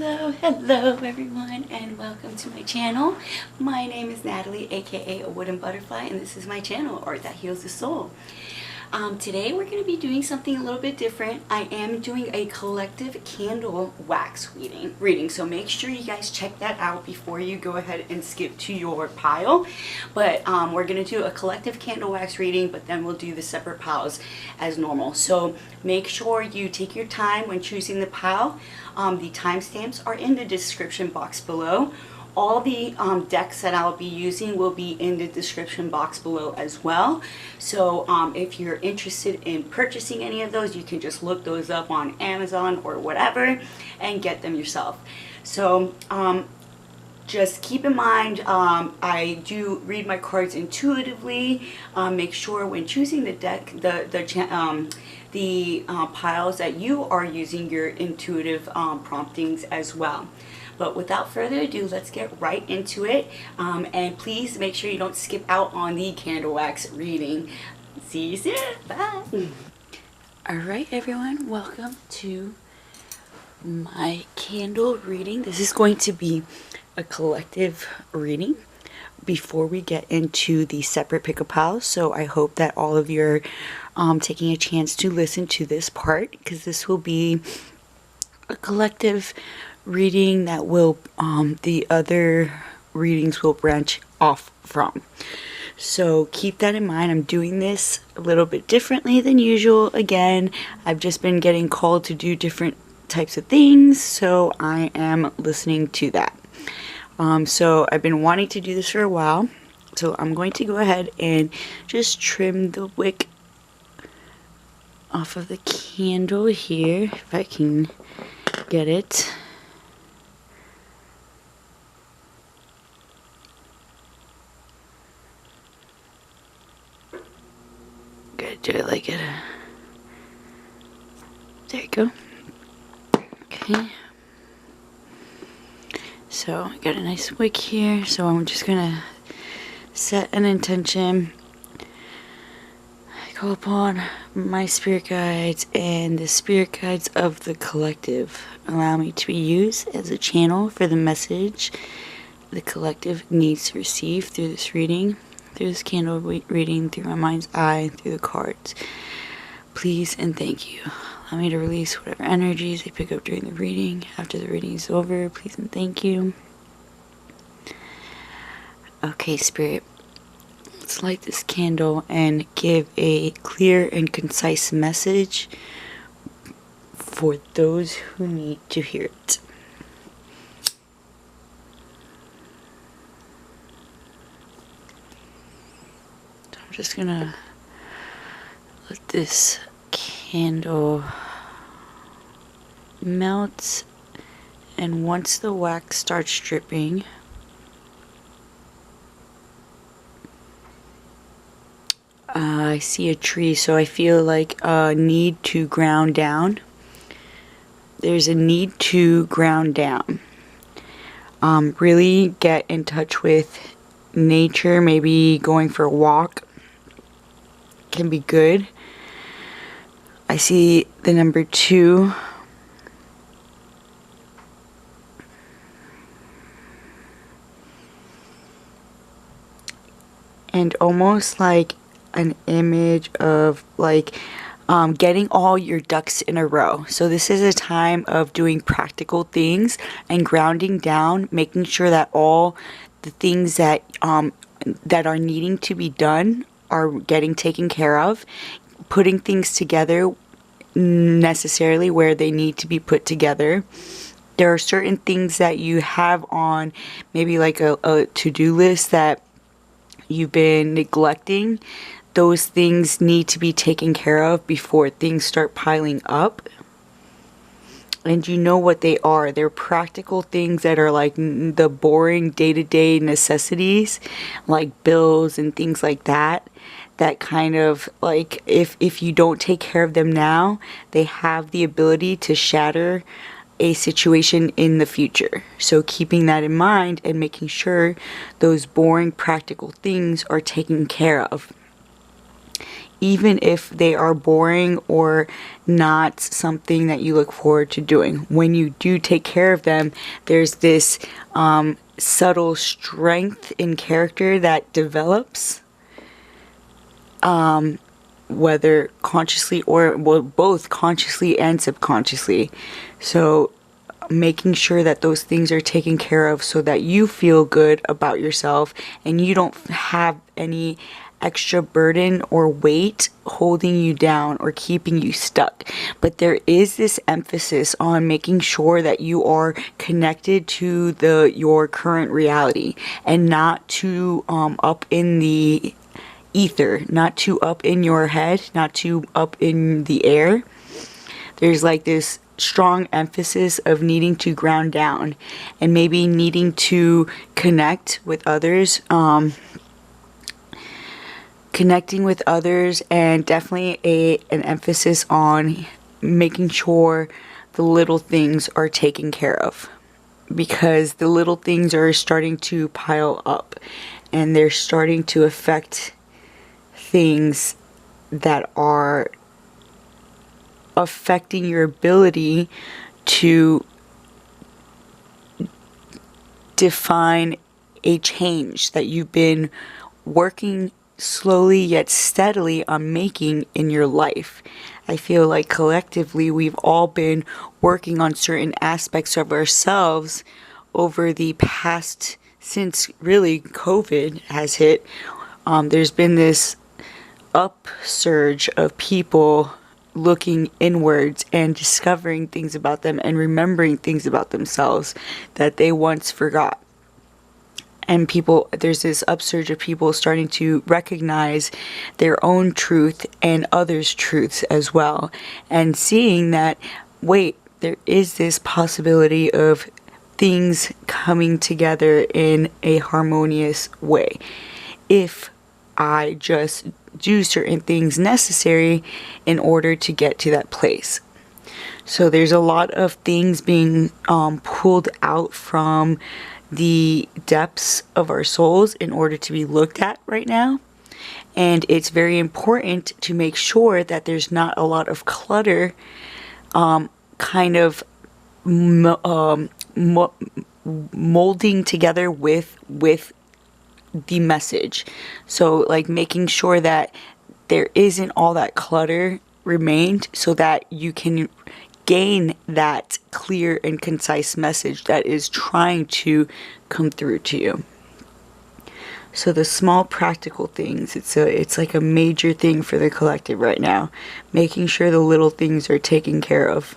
Hello everyone, and welcome to my channel. My name is Natalie, aka a wooden butterfly, and this is my channel, Art That Heals the Soul. Today we're going to be doing something a little bit different. I am doing a collective candle wax reading, so make sure you guys check that out before you go ahead and skip to your pile. But we're going to do a collective candle wax reading, but then we'll do the separate piles as normal. So make sure you take your time when choosing the pile. The timestamps are in the description box below. All the decks that I'll be using will be in the description box below as well. So if you're interested in purchasing any of those, you can just look those up on Amazon or whatever and get them yourself. So just keep in mind, I do read my cards intuitively. Make sure when choosing the deck, the piles, that you are using your intuitive promptings as well. But without further ado, let's get right into it. And please make sure you don't skip out on the candle wax reading. See you soon. Bye. Alright everyone, welcome to my candle reading. This is going to be a collective reading before we get into the separate pick-up piles. So I hope that all of you are taking a chance to listen to this part, because this will be a collective reading that will the other readings will branch off from. So keep that in mind. I'm doing this a little bit differently than usual. Again, I've just been getting called to do different types of things, so I am listening to that. So I've been wanting to do this for a while, so I'm going to go ahead and just trim the wick off of the candle here, if I can get it. Gotta do it like it. There you go. Okay. So I got a nice wick here, so I'm just gonna set an intention. I call upon my spirit guides and the spirit guides of the collective. Allow me to be used as a channel for the message the collective needs to receive through this reading, through this candle reading, through my mind's eye, through the cards. Please and thank you. Allow me to release whatever energies I pick up during the reading. After the reading is over, please and thank you. Okay, Spirit. Let's light this candle and give a clear and concise message for those who need to hear it. So I'm just gonna let this candle melt, and once the wax starts dripping, I see a tree, so I feel like a need to ground down. There's a need to ground down. Really get in touch with nature. Maybe going for a walk can be good. I see the number 2. And almost like an image of like getting all your ducks in a row. So this is a time of doing practical things and grounding down, making sure that all the things that that are needing to be done are getting taken care of, putting things together necessarily where they need to be put together. There are certain things that you have on maybe like a to-do list that you've been neglecting. Those things need to be taken care of before things start piling up. And you know what they are. They're practical things that are like the boring day-to-day necessities, like bills and things like that. That kind of like, if you don't take care of them now, they have the ability to shatter a situation in the future. So keeping that in mind and making sure those boring practical things are taken care of. even if they are boring or not something that you look forward to doing. When you do take care of them, there's this subtle strength in character that develops, whether consciously or, well, both consciously and subconsciously. So making sure that those things are taken care of so that you feel good about yourself and you don't have any extra burden or weight holding you down or keeping you stuck. But there is this emphasis on making sure that you are connected to your current reality and not too up in the ether, not too up in your head, not too up in the air. There's like this strong emphasis of needing to ground down and maybe needing to connect with others, connecting with others, and definitely an emphasis on making sure the little things are taken care of, because the little things are starting to pile up and they're starting to affect things that are affecting your ability to define a change that you've been working slowly yet steadily on making in your life. I feel like collectively we've all been working on certain aspects of ourselves over the past, since really COVID has hit. There's been this upsurge of people looking inwards and discovering things about them and remembering things about themselves that they once forgot. And there's this upsurge of people starting to recognize their own truth and others' truths as well, and seeing that, wait, there is this possibility of things coming together in a harmonious way if I just do certain things necessary in order to get to that place. So there's a lot of things being pulled out from the depths of our souls in order to be looked at right now. And it's very important to make sure that there's not a lot of clutter kind of molding together with the message. So like making sure that there isn't all that clutter remained so that you can gain that clear and concise message that is trying to come through to you. So the small practical things, it's like a major thing for the collective right now, making sure the little things are taken care of.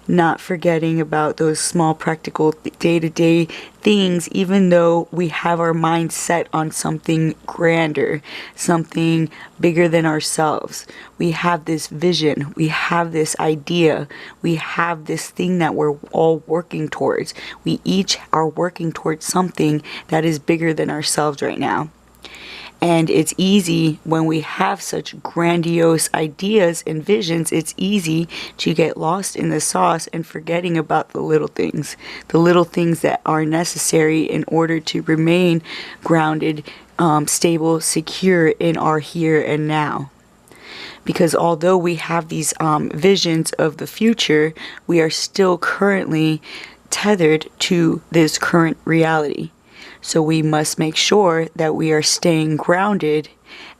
Not forgetting about those small practical day-to-day things, even though we have our mind set on something grander, something bigger than ourselves. We have this vision, we have this idea, we have this thing that we're all working towards. We each are working towards something that is bigger than ourselves right now. And it's easy when we have such grandiose ideas and visions, it's easy to get lost in the sauce and forgetting about the little things that are necessary in order to remain grounded, stable, secure in our here and now. Because although we have these visions of the future, we are still currently tethered to this current reality. So we must make sure that we are staying grounded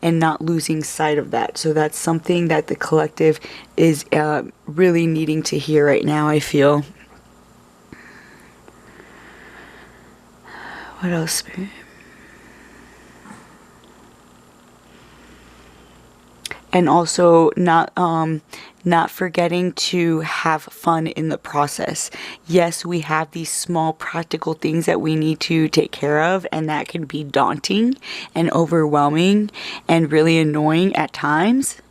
and not losing sight of that. So that's something that the collective is really needing to hear right now, I feel. What else, Spirit? And also not forgetting to have fun in the process. Yes, we have these small practical things that we need to take care of, and that can be daunting and overwhelming and really annoying at times.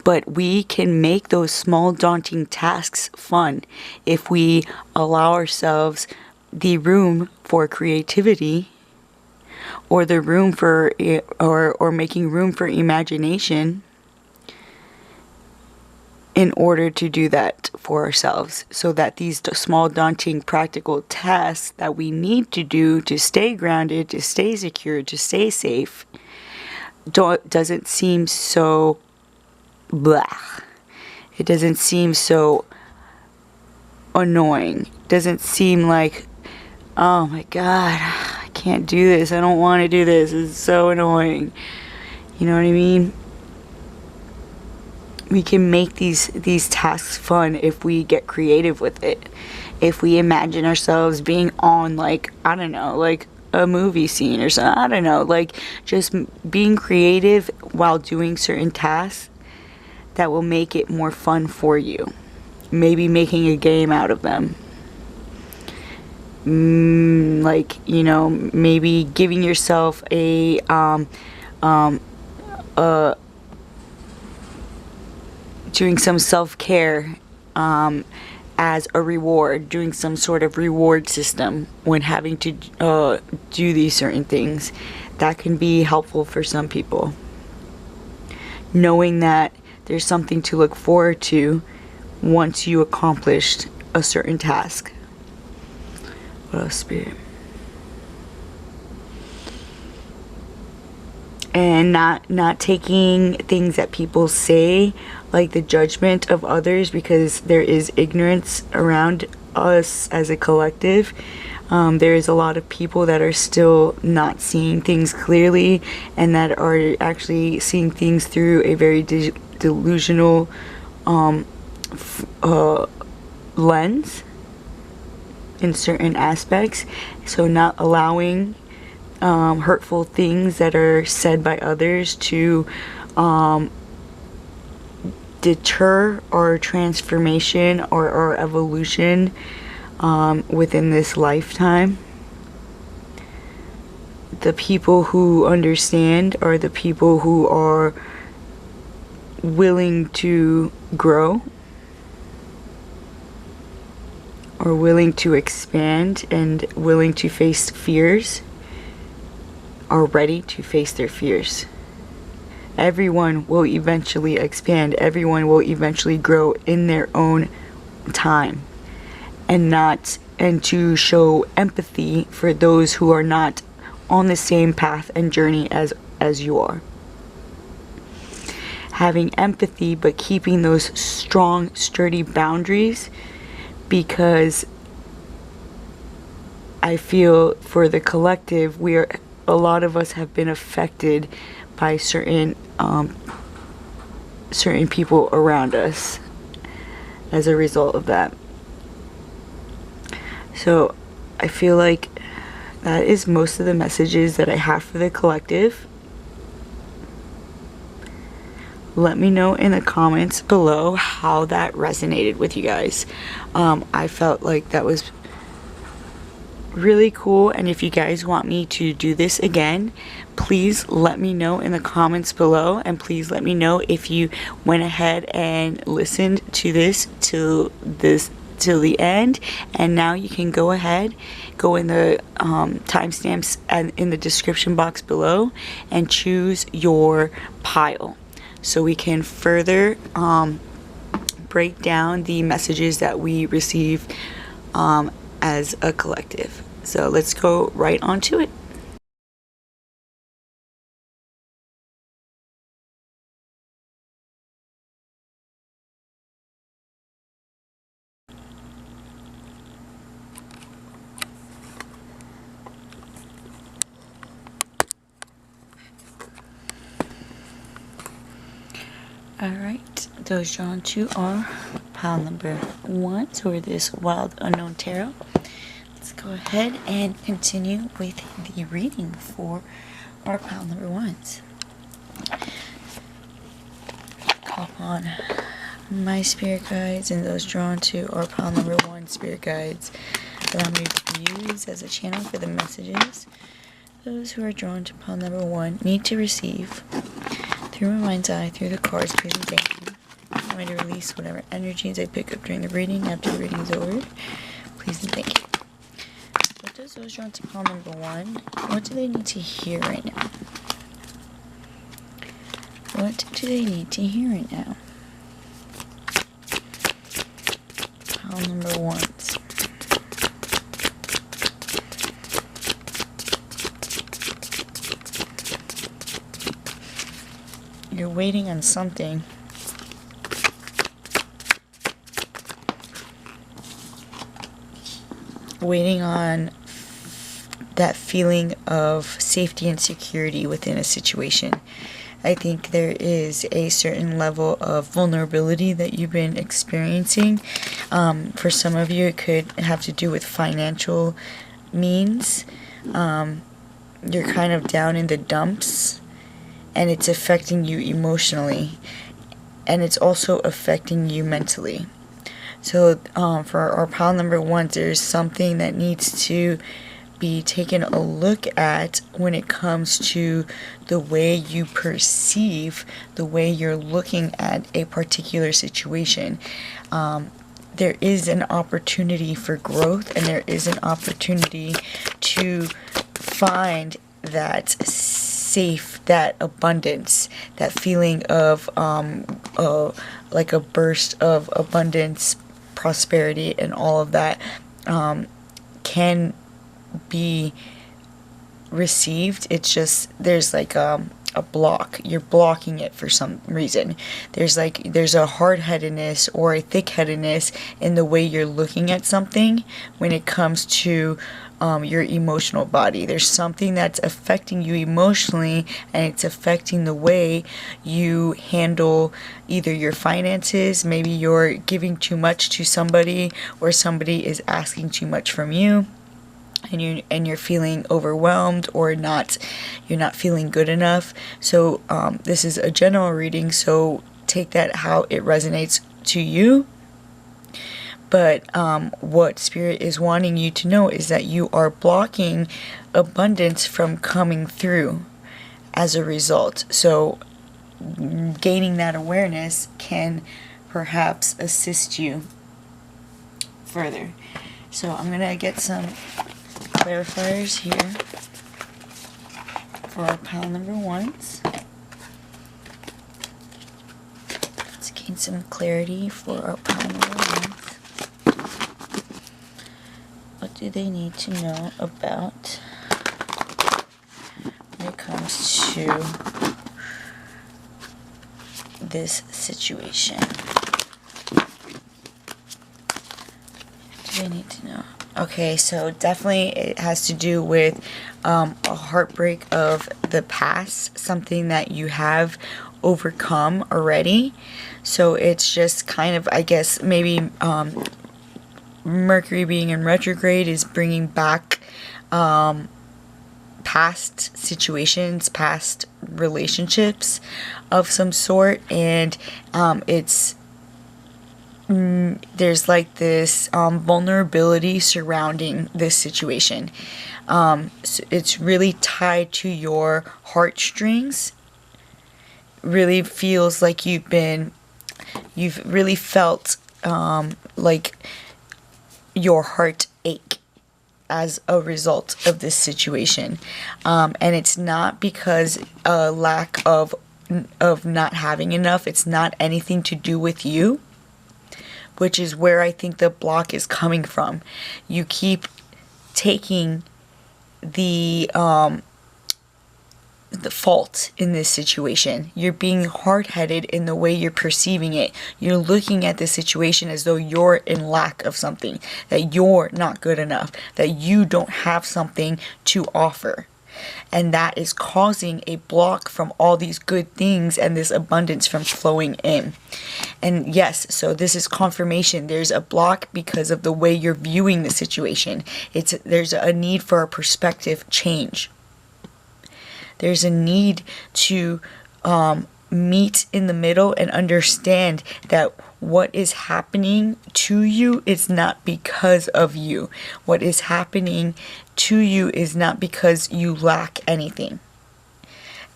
But we can make those small daunting tasks fun if we allow ourselves the room for creativity, or the room for or making room for imagination in order to do that for ourselves, so that these small daunting practical tasks that we need to do to stay grounded, to stay secure, to stay safe, doesn't seem so blah. It doesn't seem so annoying. Doesn't seem like, oh my god, I can't do this. I don't want to do this. It's so annoying. You know what I mean? We can make these tasks fun if we get creative with it. If we imagine ourselves being on, like, I don't know, like a movie scene or something. I don't know, like just being creative while doing certain tasks that will make it more fun for you. Maybe making a game out of them. Like, you know, maybe giving yourself a doing some self-care as a reward, doing some sort of reward system when having to do these certain things. That can be helpful for some people. Knowing that there's something to look forward to once you accomplished a certain task. What else, Spirit? And not taking things that people say, like the judgment of others, because there is ignorance around us as a collective. There is a lot of people that are still not seeing things clearly, and that are actually seeing things through a very delusional lens in certain aspects. So not allowing hurtful things that are said by others to deter our transformation or our evolution within this lifetime. The people who understand are the people who are willing to grow, or willing to expand, and willing to face fears, are ready to face their fears. Everyone will eventually expand. Everyone will eventually grow in their own time. And to show empathy for those who are not on the same path and journey as you are. Having empathy, but keeping those strong, sturdy boundaries, because I feel for the collective, a lot of us have been affected by certain people around us as a result of that. So I feel like that is most of the messages that I have for the collective. Let me know in the comments below how that resonated with you guys. I felt like that was really cool, and if you guys want me to do this again, please let me know in the comments below, and please let me know if you went ahead and listened to this till the end, and now you can go ahead, go in the timestamps and in the description box below and choose your pile, so we can further break down the messages that we receive as a collective. So let's go right on to it. Alright, those drawn to are pile number 1 for this Wild Unknown Tarot. Let's go ahead and continue with the reading for our pile number 1s. Call upon my spirit guides and those drawn to our pile number 1 spirit guides. Allow me to use as a channel for the messages those who are drawn to pile number 1 need to receive. Through my mind's eye, through the cards, please and thank you. I'm going to release whatever energies I pick up during the reading after the reading is over. Please and thank you. What does those drawn to pile number 1, what do they need to hear right now? What do they need to hear right now? Pile number 1s. waiting on something. Waiting on that feeling of safety and security within a situation. I think there is a certain level of vulnerability that you've been experiencing. For some of you, it could have to do with financial means. You're kind of down in the dumps, and it's affecting you emotionally, and it's also affecting you mentally. So for our pile number 1, there's something that needs to be taken a look at when it comes to the way you perceive, the way you're looking at a particular situation. There is an opportunity for growth, and there is an opportunity to find that safe, that abundance, that feeling of like a burst of abundance, prosperity, and all of that can be received. It's just there's like a block. You're blocking it for some reason. There's a hard-headedness or a thick-headedness in the way you're looking at something when it comes to your emotional body. There's something that's affecting you emotionally, and it's affecting the way you handle either your finances. Maybe you're giving too much to somebody, or somebody is asking too much from you, and you're feeling overwhelmed, or you're not feeling good enough. So this is a general reading, so take that how it resonates to you. But what Spirit is wanting you to know is that you are blocking abundance from coming through as a result. So gaining that awareness can perhaps assist you further. So I'm going to get some clarifiers here for our pile number 1s. Let's gain some clarity for our pile number 1s. What do they need to know about when it comes to this situation? What do they need to know? Okay, so definitely it has to do with a heartbreak of the past, something that you have overcome already. So it's just kind of, I guess, maybe Mercury being in retrograde is bringing back past situations, past relationships of some sort, and there's like this vulnerability surrounding this situation. So it's really tied to your heartstrings. Really feels like you've really felt like your heart ache as a result of this situation. And it's not because a lack of not having enough. It's not anything to do with you, which is where I think the block is coming from. You keep taking the fault in this situation. You're being hard-headed in the way you're perceiving it. You're looking at this situation as though you're in lack of something, that you're not good enough, that you don't have something to offer. And that is causing a block from all these good things and this abundance from flowing in. And yes, so this is confirmation. There's a block because of the way you're viewing the situation. There's a need for a perspective change. There's a need to meet in the middle and understand that what is happening to you is not because of you. What is happening to you is not because you lack anything.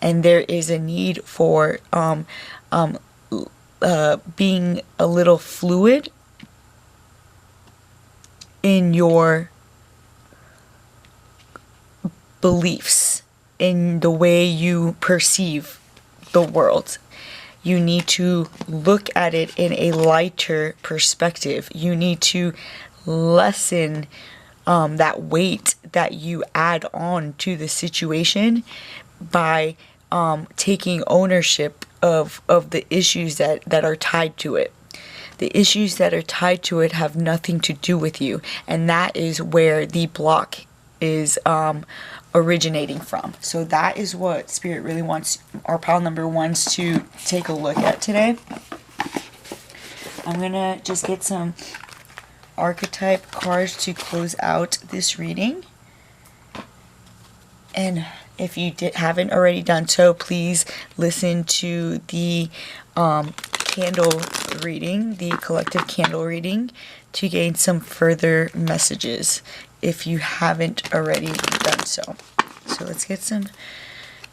And there is a need for being a little fluid in your beliefs, in the way you perceive the world. You need to look at it in a lighter perspective. You need to lessen that weight that you add on to the situation by taking ownership of the issues that are tied to it. The issues that are tied to it have nothing to do with you, and that is where the block is originating from. So that is what Spirit really wants our pile number ones to take a look at today. I'm gonna just get some archetype cards to close out this reading. And if you haven't already done so, please listen to the candle reading, the collective candle reading, to gain some further messages if you haven't already done so. So let's get some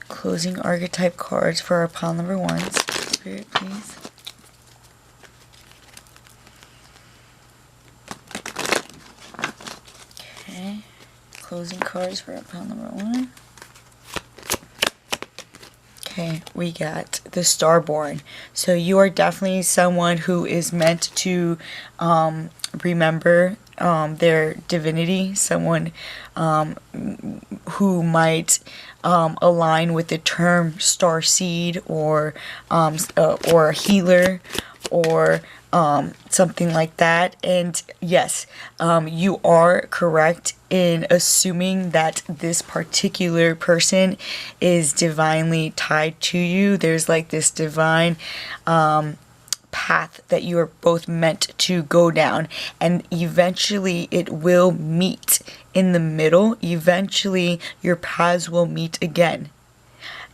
closing archetype cards for our pile number ones. Spirit, please. Okay. Closing cards for our pile number one. Okay, we got the Starborn. So you are definitely someone who is meant to remember their divinity, someone who might align with the term starseed or a healer or something like that. And yes, you are correct in assuming that this particular person is divinely tied to you. There's like this divine path that you are both meant to go down, and eventually it will meet in the middle. Eventually your paths will meet again.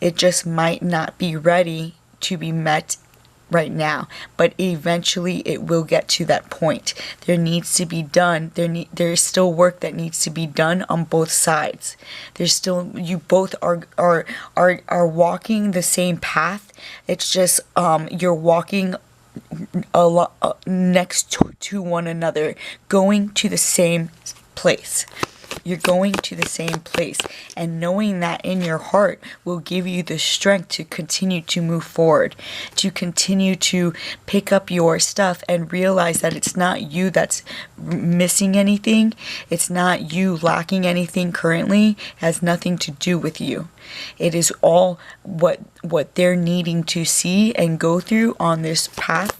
It just might not be ready to be met right now, but eventually it will get to that point. There needs to be done, there is still work that needs to be done on both sides. There's still, you both are walking the same path. It's just you're walking next to one another, going to the same place. You're going to the same place, and knowing that in your heart will give you the strength to continue to move forward, to continue to pick up your stuff and realize that it's not you that's missing anything. It's not you lacking anything currently. It has nothing to do with you. It is all what they're needing to see and go through on this path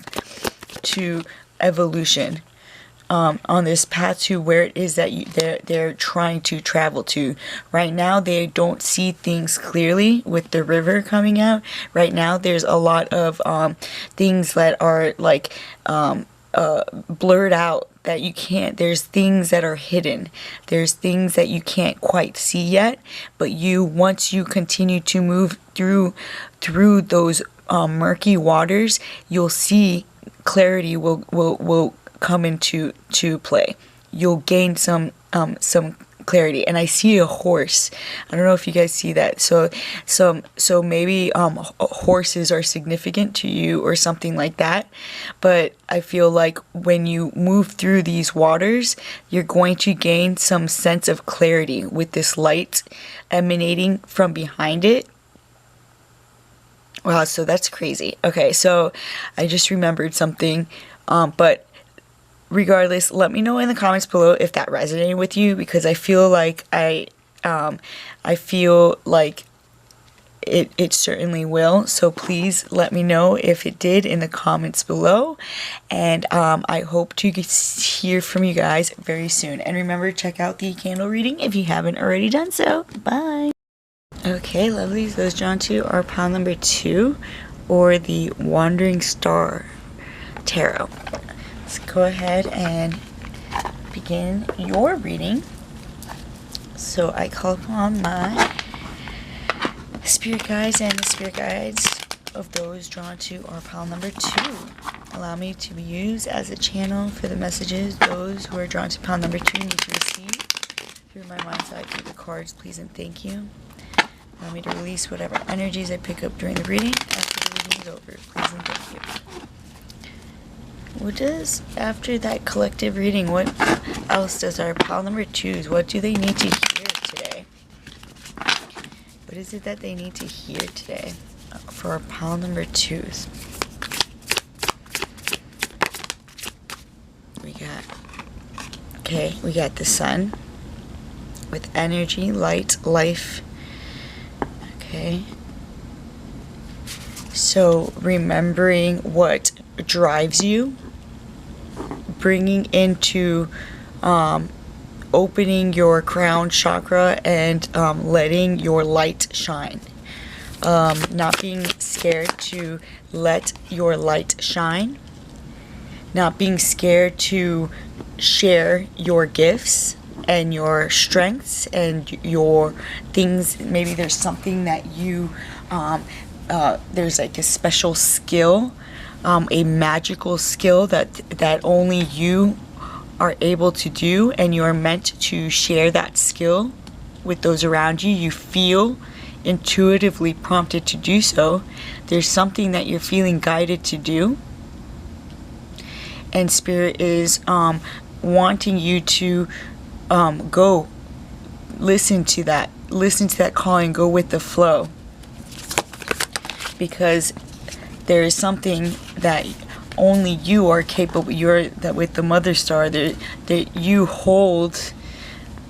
to evolution. On this path to where it is that they're trying to travel to. Right now, they don't see things clearly with the river coming out. Right now, there's a lot of things that are like blurred out that you can't. There's things that are hidden. There's things that you can't quite see yet. But once you continue to move through those murky waters, you'll see clarity will come into play. You'll gain some clarity. And I see a horse. I don't know if you guys see that. So maybe horses are significant to you or something like that. But I feel like when you move through these waters, you're going to gain some sense of clarity with this light emanating from behind it. Wow, so that's crazy. Okay, so I just remembered something. But regardless, let me know in the comments below if that resonated with you, because I feel like I feel like it certainly will. So please let me know if it did in the comments below, and I hope to hear from you guys very soon. And remember, check out the candle reading if you haven't already done so. Bye. Okay, lovelies, those drawn to are pile number 2, or the Wandering Star Tarot. Let's go ahead and begin your reading. So I call upon my spirit guides and the spirit guides of those drawn to our pile number 2. Allow me to be used as a channel for the messages those who are drawn to pile number 2 need to receive through my mind's eye through the cards, please and thank you. Allow me to release whatever energies I pick up during the reading after the reading is over, please and thank you. What does, after that collective reading, what else does our pile number 2s, what do they need to hear today? What is it that they need to hear today for our pile number 2s? We got the sun with energy, light, life. Okay. So remembering what drives you, bringing into opening your crown chakra and letting your light shine. Not being scared to let your light shine. Not being scared to share your gifts and your strengths and your things. Maybe there's something that you, there's like a special skill, a magical skill that only you are able to do, and you are meant to share that skill with those around you. You feel intuitively prompted to do so. There's something that you're feeling guided to do, and Spirit is wanting you to go listen to that calling, go with the flow, because there is something that only you are capable. That with the Mother Star, that you hold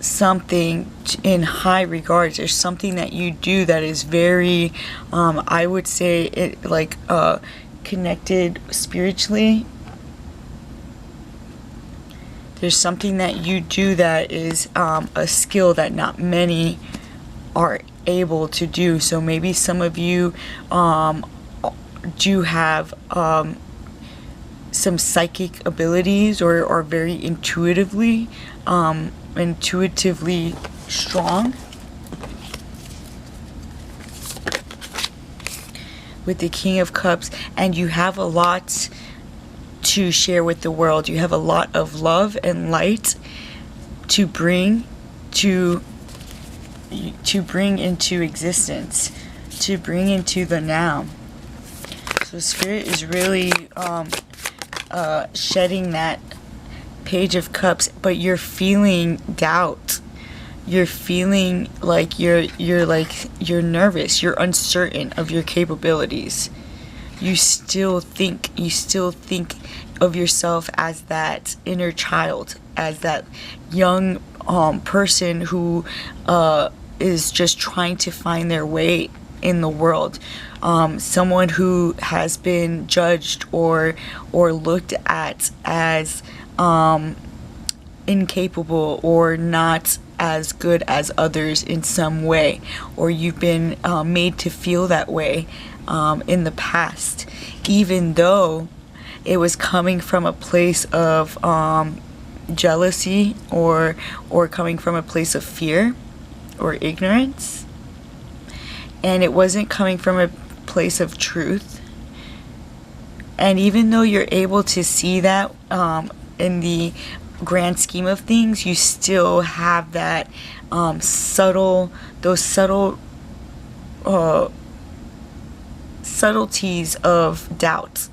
something in high regards. There's something that you do that is very, I would say, it like connected spiritually. There's something that you do that is a skill that not many are able to do. So maybe some of you do have some psychic abilities, or are very intuitively strong. With the King of Cups, and you have a lot to share with the world. You have a lot of love and light to bring into existence, to bring into the now. So Spirit is really shedding that Page of Cups, but you're feeling doubt. You're feeling like you're nervous, you're uncertain of your capabilities. You still think of yourself as that inner child, as that young person who is just trying to find their way in the world. Someone who has been judged or looked at as incapable or not as good as others in some way, or you've been made to feel that way in the past, even though it was coming from a place of jealousy or coming from a place of fear or ignorance, and it wasn't coming from a place of truth. And even though you're able to see that in the grand scheme of things, you still have that subtleties of doubt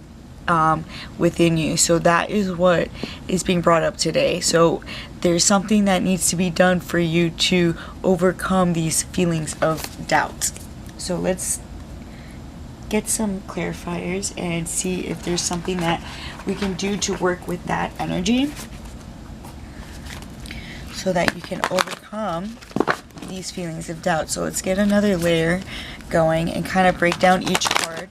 within you. So that is what is being brought up today. So there's something that needs to be done for you to overcome these feelings of doubt. So let's get some clarifiers and see if there's something that we can do to work with that energy, so that you can overcome these feelings of doubt. So let's get another layer going and kind of break down each card.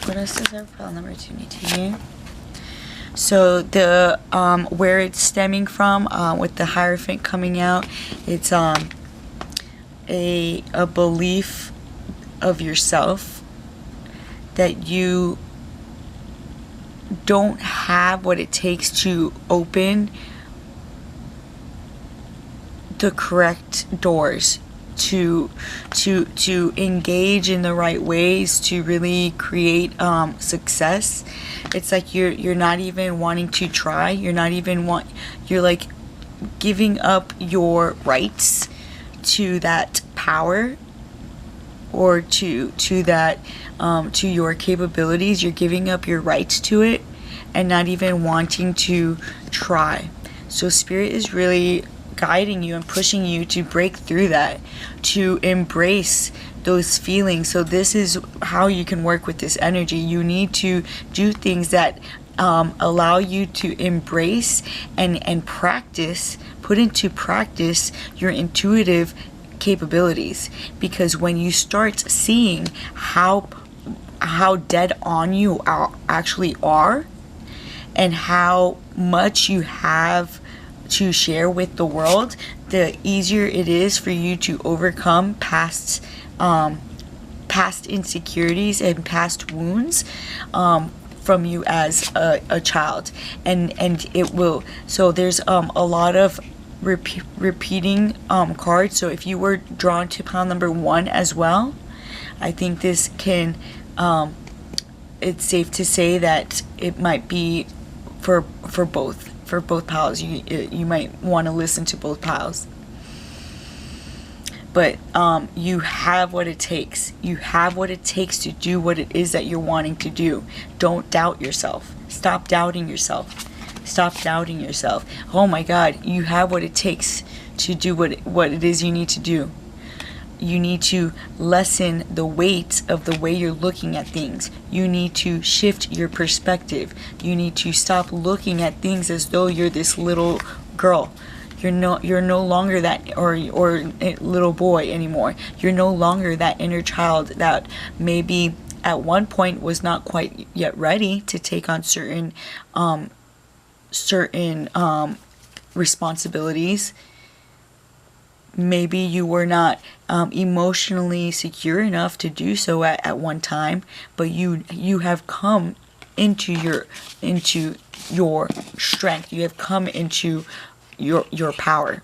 What else does our pile number 2 need to hear? So the where it's stemming from, with the Hierophant coming out, it's a belief of yourself that you don't have what it takes to open the correct doors, to engage in the right ways to really create success. It's like you're not even wanting to try. You're like giving up your rights to that power, or to that to your capabilities. You're giving up your rights to it and not even wanting to try. So Spirit is really guiding you and pushing you to break through that, to embrace those feelings. So this is how you can work with this energy. You need to do things that allow you to embrace and put into practice your intuitive capabilities. Because when you start seeing how dead on you actually are, and how much you have to share with the world, the easier it is for you to overcome past insecurities and past wounds from you as a child. And it will, so there's a lot of repeating cards. So if you were drawn to pile number 1 as well, I think this can it's safe to say that it might be for both piles. You might want to listen to both piles. But you have what it takes. You have what it takes to do what it is that you're wanting to do. Don't doubt yourself. Stop doubting yourself. Stop doubting yourself. Oh my God, you have what it takes to do what it is you need to do. You need to lessen the weight of the way you're looking at things. You need to shift your perspective. You need to stop looking at things as though you're this little girl. You're no longer that or a little boy anymore. You're no longer that inner child that maybe at one point was not quite yet ready to take on certain responsibilities. Maybe you were not emotionally secure enough to do so at one time, but you have come into your strength. You have come into your power.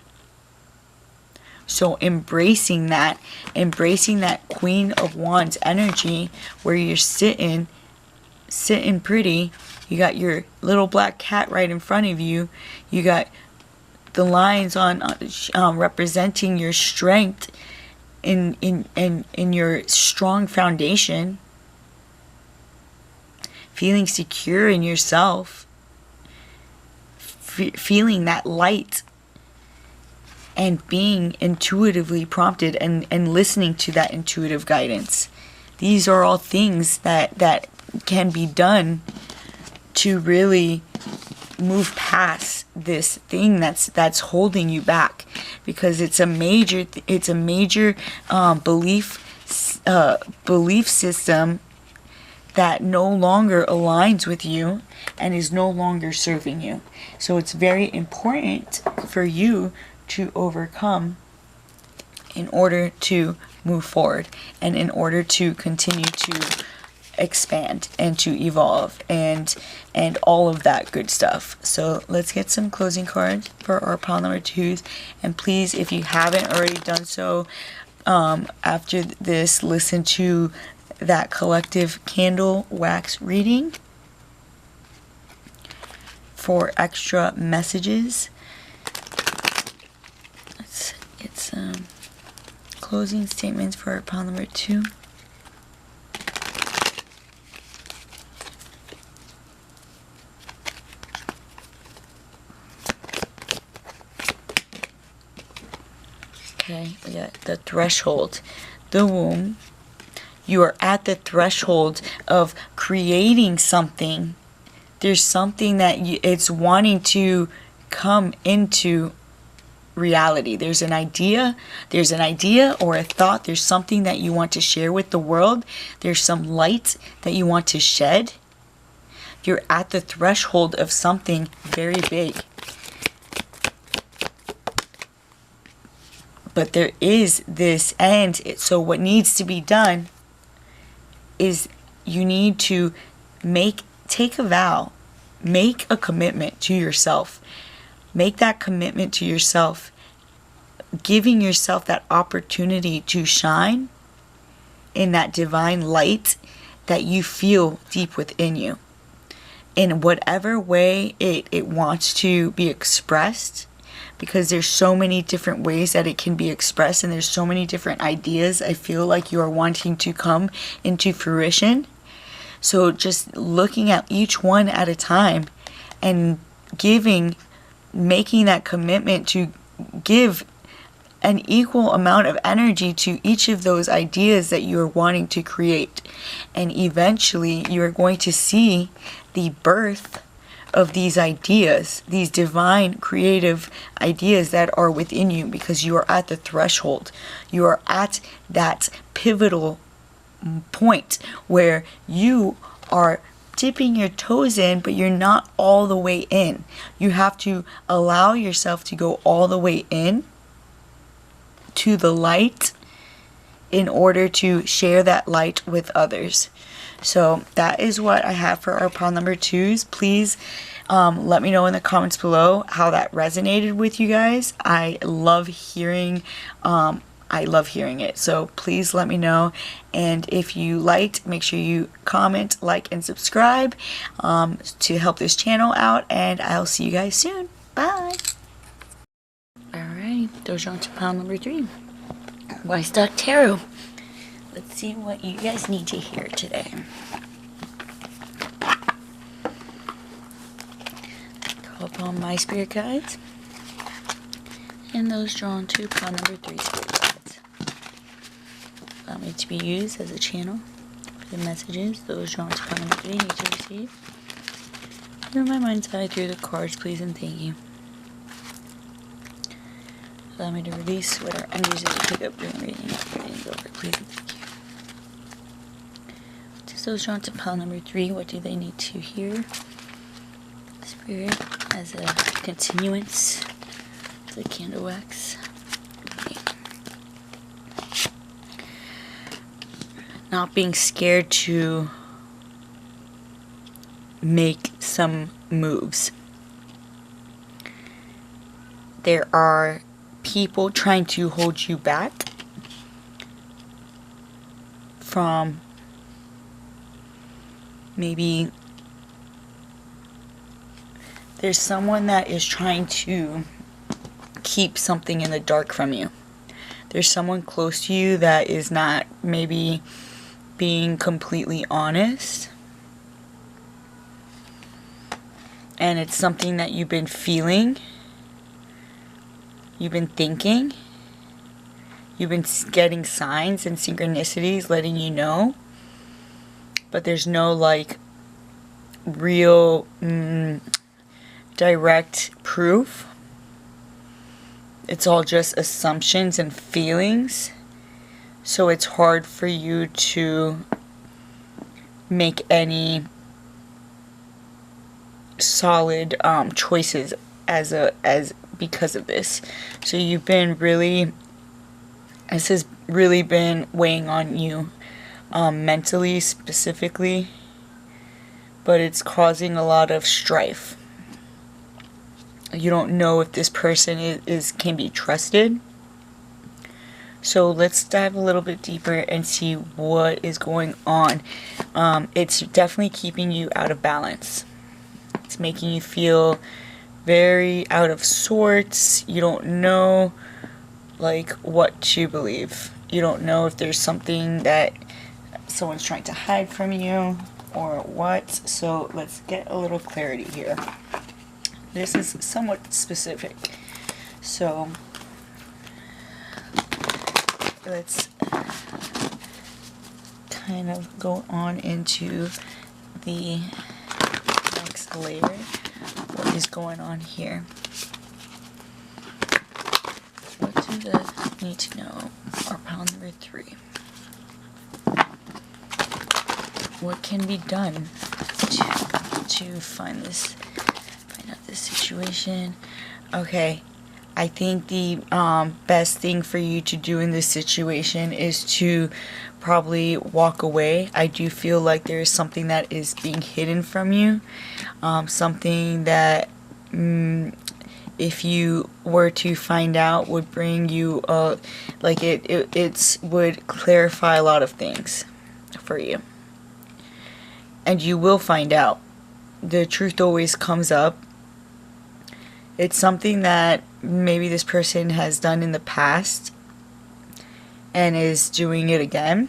So embracing that Queen of Wands energy, where you're sitting pretty. You got your little black cat right in front of you. You got the lines on representing your strength in your strong foundation. Feeling secure in yourself. Feeling that light. And being intuitively prompted and listening to that intuitive guidance. These are all things that can be done to really move past this thing that's holding you back, because it's a major belief system that no longer aligns with you and is no longer serving you. So it's very important for you to overcome in order to move forward and in order to continue to expand and to evolve and all of that good stuff. So let's get some closing cards for our pile number 2s. And please, if you haven't already done so, after this, listen to that collective candle wax reading for extra messages. Let's get some closing statements for pile number 2. Okay, we got the threshold, the womb. You are at the threshold of creating something. There's something that it's wanting to come into reality. There's an idea or a thought. There's something that you want to share with the world. There's some light that you want to shed. You're at the threshold of something very big. But there is this end. So what needs to be done is you need to take a vow, make a commitment to yourself. Make that commitment to yourself, giving yourself that opportunity to shine in that divine light that you feel deep within you. In whatever way it wants to be expressed, because there's so many different ways that it can be expressed, and there's so many different ideas I feel like you are wanting to come into fruition. So just looking at each one at a time and making that commitment to give an equal amount of energy to each of those ideas that you are wanting to create. And eventually you are going to see the birth of these ideas, these divine creative ideas that are within you, because you are at the threshold. You are at that pivotal point where you are dipping your toes in, but you're not all the way in. You have to allow yourself to go all the way in to the light in order to share that light with others. So that is what I have for our pile number 2s. Please let me know in the comments below how that resonated with you guys. I love hearing it. So please let me know. And if you liked, make sure you comment, like, and subscribe to help this channel out. And I'll see you guys soon. Bye. Alright, those are on to pile number 3. Why Stock Tarot. Let's see what you guys need to hear today. Call upon my spirit guides. And those drawn to pile number 3 spirit guides. Allow me to be used as a channel for the messages those drawn to pile number 3 need to receive. Through my mind's eye, through the cards, please and thank you. Allow me to release whatever energies that you pick up during reading. Reading's over, please and thank you. To those drawn to pile number 3, what do they need to hear? Spirit, as a continuance of the candle wax. Not being scared to make some moves. There are people trying to hold you back from maybe there's someone that is trying to keep something in the dark from you. There's someone close to you that is not maybe being completely honest. And it's something that you've been feeling. You've been thinking. You've been getting signs and synchronicities letting you know. But there's no like real direct proof. It's all just assumptions and feelings. So it's hard for you to make any solid choices as because of this. So you've been really, this has really been weighing on you mentally specifically, but it's causing a lot of strife. You don't know if this person is can be trusted. So let's dive a little bit deeper and see what is going on. It's definitely keeping you out of balance. It's making you feel very out of sorts. You don't know like what to believe. You don't know if there's something that someone's trying to hide from you or what. So let's get a little clarity here. This is somewhat specific. So let's kind of go on into the next layer. What is going on here? What do they need to know? Our pile number 3. What can be done to find out this situation? Okay. I think the best thing for you to do in this situation is to probably walk away. I do feel like there is something that is being hidden from you. Something that if you were to find out would bring you, like it would clarify a lot of things for you. And you will find out. The truth always comes up. It's something that maybe this person has done in the past and is doing it again,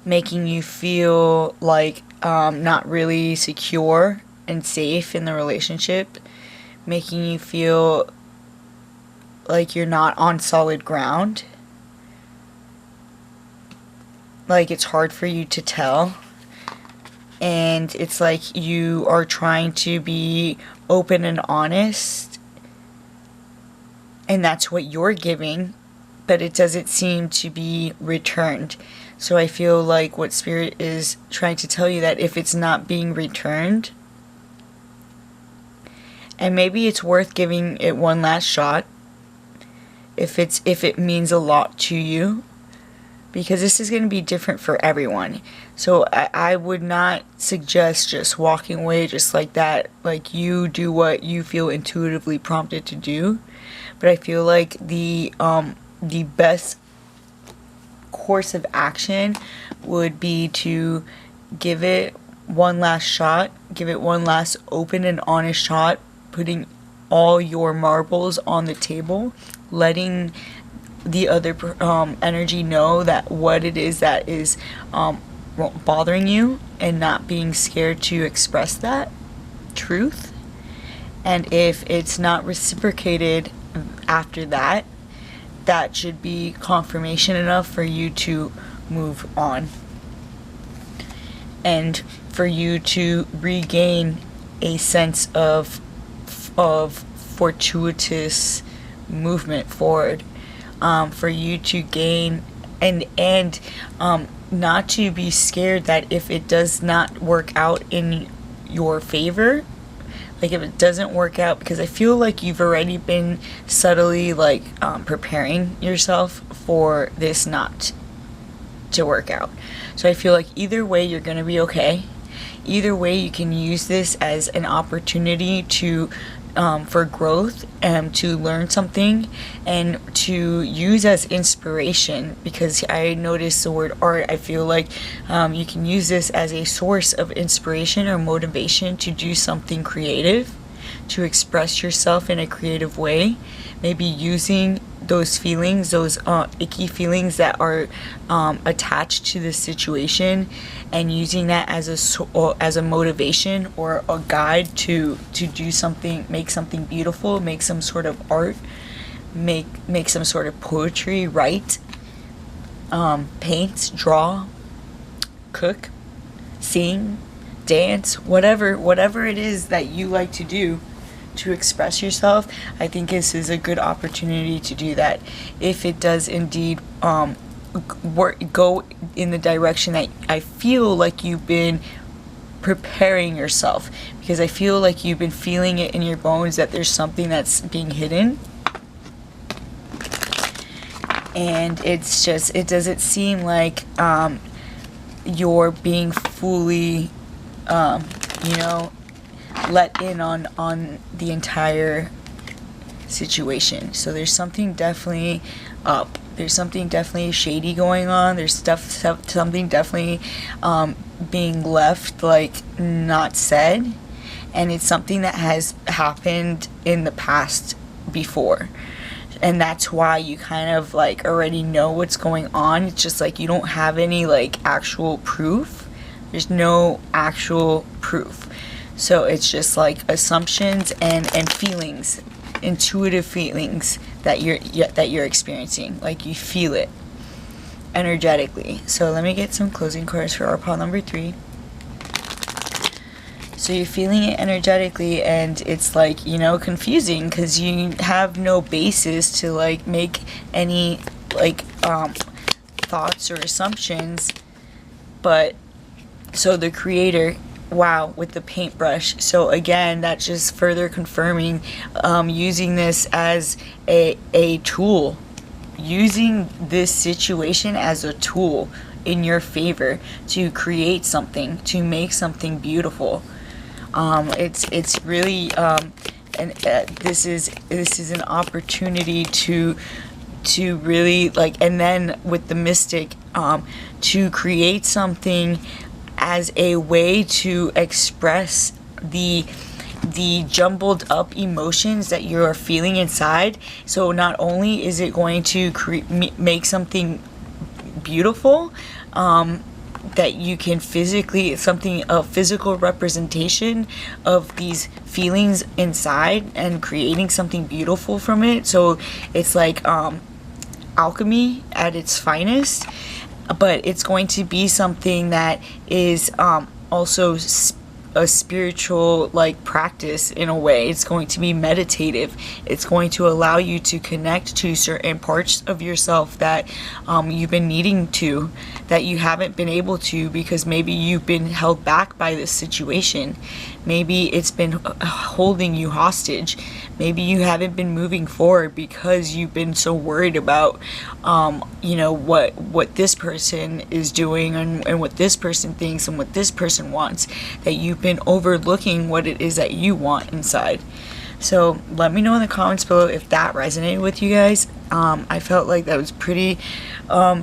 making you feel like not really secure and safe in the relationship, making you feel like you're not on solid ground. Like it's hard for you to tell. And it's like you are trying to be open and honest. And that's what you're giving, but it doesn't seem to be returned. So I feel like what Spirit is trying to tell you, that if it's not being returned, and maybe it's worth giving it one last shot, if it means a lot to you, because this is going to be different for everyone. So I would not suggest just walking away just like that. Like, you do what you feel intuitively prompted to do. But I feel like the best course of action would be to give it one last shot, give it one last open and honest shot, putting all your marbles on the table, letting the other energy know that what it is that is bothering you, and not being scared to express that truth. And if it's not reciprocated after that, that should be confirmation enough for you to move on, and for you to regain a sense of fortuitous movement forward, for you to gain and not to be scared that if it does not work out in your favor, like if it doesn't work out, because I feel like you've already been subtly like preparing yourself for this not to work out. So I feel like either way you're going to be okay. Either way you can use this as an opportunity to for growth and to learn something, and to use as inspiration, because I noticed the word art. I feel like you can use this as a source of inspiration or motivation to do something creative, to express yourself in a creative way, maybe using those feelings, those icky feelings that are attached to the situation, and using that as a motivation or a guide to do something, make something beautiful, make some sort of art, make some sort of poetry, write, paint, draw, cook, sing, dance, whatever it is that you like to do to express yourself. I think this is a good opportunity to do that, if it does indeed go in the direction that I feel like you've been preparing yourself, because I feel like you've been feeling it in your bones that there's something that's being hidden, and it's just, it doesn't seem like you're being fully let in on the entire situation. So there's something definitely up. There's something definitely shady going on. There's something definitely being left like not said, and it's something that has happened in the past before. And that's why you kind of like already know what's going on. It's just like you don't have any like actual proof. There's no actual proof. So it's just like assumptions and feelings, intuitive feelings that you're experiencing. Like you feel it energetically. So let me get some closing cards for our pile number 3. So you're feeling it energetically, and it's like, confusing because you have no basis to like make any like thoughts or assumptions. But so the creator, wow, with the paintbrush. So again, that's just further confirming using this as a tool, using this situation as a tool in your favor to create something, to make something beautiful. It's really and this is an opportunity to really like, and then with the mystic, to create something as a way to express the jumbled up emotions that you're feeling inside. So not only is it going to make something beautiful, that you can physically, something, a physical representation of these feelings inside and creating something beautiful from it. So it's like alchemy at its finest, but it's going to be something that is also a spiritual like practice in a way. It's going to be meditative. It's going to allow you to connect to certain parts of yourself that you've been needing to, that you haven't been able to because maybe you've been held back by this situation. Maybe it's been holding you hostage. Maybe you haven't been moving forward because you've been so worried about what this person is doing and what this person thinks and what this person wants, that you've been overlooking what it is that you want inside. So let me know in the comments below if that resonated with you guys. I felt like that was pretty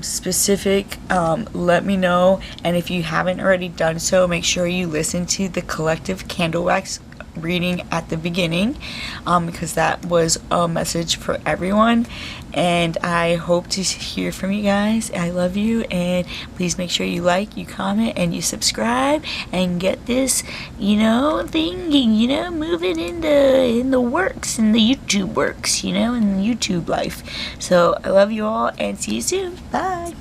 specific. Let me know, and if you haven't already done so, make sure you listen to the collective candle wax reading at the beginning, because that was a message for everyone, and I hope to hear from you guys. I love you, and please make sure you like, you comment, and you subscribe, and get this thing moving in the works, in the YouTube works, in the YouTube life. So I love you all, and see you soon. Bye.